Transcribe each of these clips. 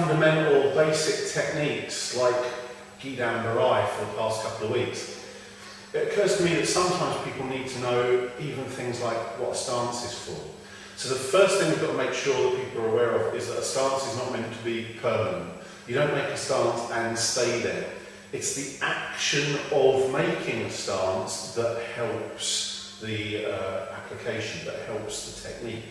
fundamental basic techniques like Gidan Barai for the past couple of weeks, it occurs to me that sometimes people need to know even things like what a stance is for. So the first thing we've got to make sure that people are aware of is that a stance is not meant to be permanent. You don't make a stance and stay there. It's the action of making a stance that helps the application, that helps the technique.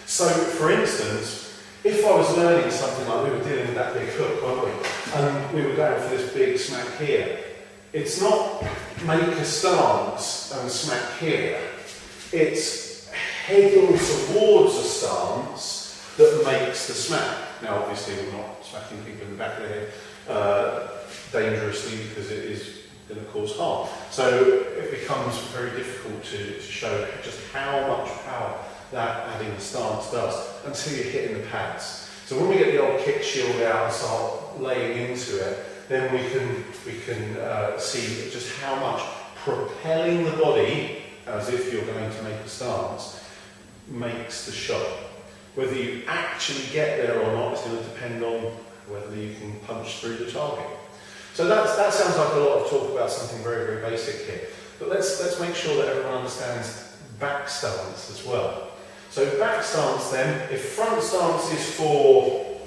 So, for instance, if I was learning something like we were dealing with that big hook, weren't we? And we were going for this big smack here. It's not make a stance and smack here. It's heading towards a stance that makes the smack. Now, obviously, we're not smacking people in the back of the head dangerously because it is going to cause harm. So it becomes very difficult to show just how much power that adding the stance does until you're hitting the pads. So when we get the old kick shield out and start laying into it, then we can see just how much propelling the body as if you're going to make a stance makes the shot. Whether you actually get there or not is going to depend on whether you can punch through the target. So that sounds like a lot of talk about something very, very basic here. But let's make sure that everyone understands back stance as well. So back stance then, if front stance is for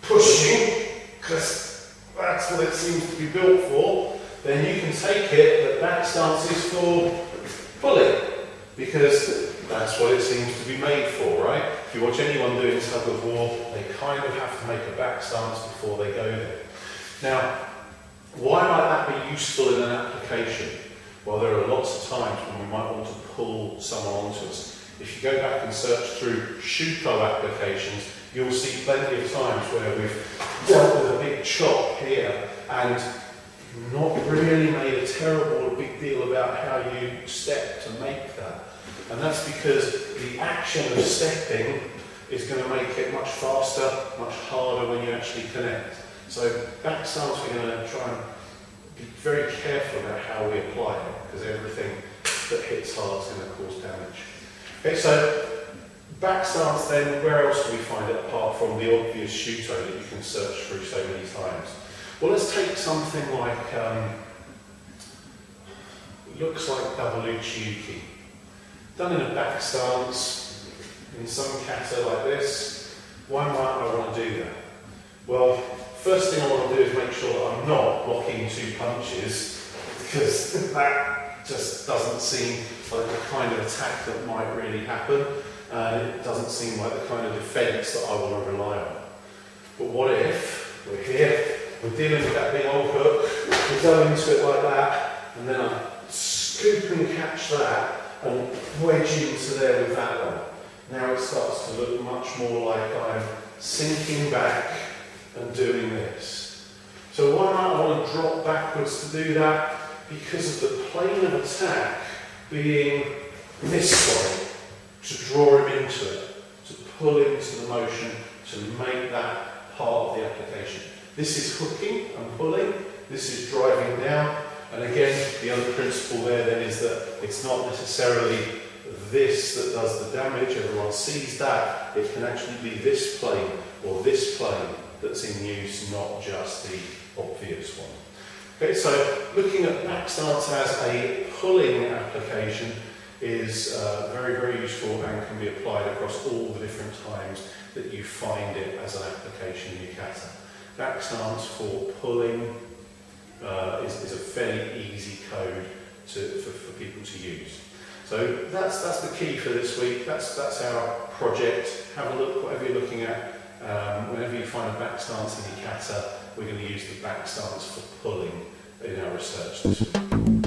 pushing, because that's what it seems to be built for, then you can take it that back stance is for pulling, because that's what it seems to be made for, right? If you watch anyone doing tug of war, they kind of have to make a back stance before they go there. Now, why might that be useful in an application? Well, there are lots of times when we might want to pull someone onto us. If you go back and search through Shuko applications, you'll see plenty of times where we've dealt with a big chop here and not really made a terrible big deal about how you step to make that. And that's because the action of stepping is going to make it much faster, much harder when you actually connect. So back stance, we're going to try and be very careful about how we apply it, because everything that hits hard is going to cause damage. Okay, so back stance then, where else can we find it apart from the obvious Shuto that you can search through so many times? Well, let's take something like, looks like double uchi-uki. Done in a back stance, in some kata like this. Why might I want to do that? Well, first thing I want to do is make sure that I'm not blocking two punches, because that just doesn't seem like the kind of attack that might really happen. It doesn't seem like the kind of defence that I want to rely on. But what if we're here, we're dealing with that big old hook, we go into it like that, and then I scoop and catch that, and wedge into there with that one. Now it starts to look much more like I'm sinking back and doing this. So why might I want to drop backwards to do that? Because of the plane of attack being this way, to draw him into it, to pull into the motion, to make that part of the application. This is hooking and pulling, this is driving down, and again, the other principle there then is that it's not necessarily this that does the damage. Everyone sees that. It can actually be this plane or this plane that's in use, not just the obvious one. Okay, so looking at back stance as a pulling application is very, very useful and can be applied across all the different times that you find it as an application in your kata. Back stance for pulling is a fairly easy code for people to use. So that's the key for this week. That's our project. Have a look, whatever you're looking at. Whenever you find a back stance in your kata, we're going to use the back stance for pulling in our research this week.